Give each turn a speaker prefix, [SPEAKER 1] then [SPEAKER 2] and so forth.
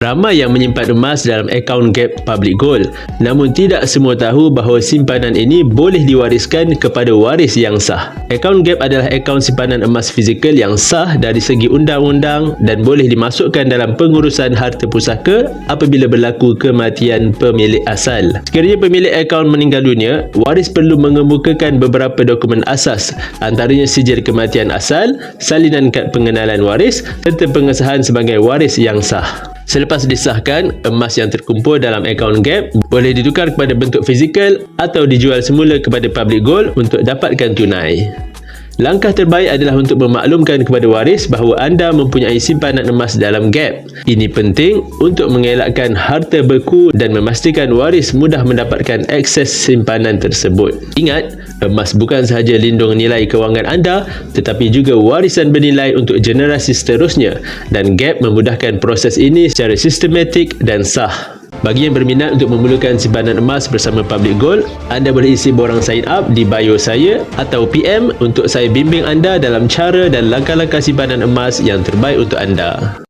[SPEAKER 1] Ramai yang menyimpan emas dalam akaun Gap Public Gold, namun tidak semua tahu bahawa simpanan ini boleh diwariskan kepada waris yang sah. Akaun Gap adalah akaun simpanan emas fizikal yang sah dari segi undang-undang dan boleh dimasukkan dalam pengurusan harta pusaka apabila berlaku kematian pemilik asal. Sekiranya pemilik akaun meninggal dunia, waris perlu mengemukakan beberapa dokumen asas, antaranya sijil kematian asal, salinan kad pengenalan waris serta pengesahan sebagai waris yang sah. Selepas disahkan, emas yang terkumpul dalam akaun Gap boleh ditukar kepada bentuk fizikal atau dijual semula kepada Public Gold untuk dapatkan tunai. Langkah terbaik adalah untuk memaklumkan kepada waris bahawa anda mempunyai simpanan emas dalam Gap. Ini penting untuk mengelakkan harta beku dan memastikan waris mudah mendapatkan akses simpanan tersebut. Ingat, emas bukan sahaja lindung nilai kewangan anda, tetapi juga warisan bernilai untuk generasi seterusnya, dan Gap memudahkan proses ini secara sistematik dan sah. Bagi yang berminat untuk memulakan simpanan emas bersama Public Gold, anda boleh isi borang sign up di bio saya atau PM untuk saya bimbing anda dalam cara dan langkah-langkah simpanan emas yang terbaik untuk anda.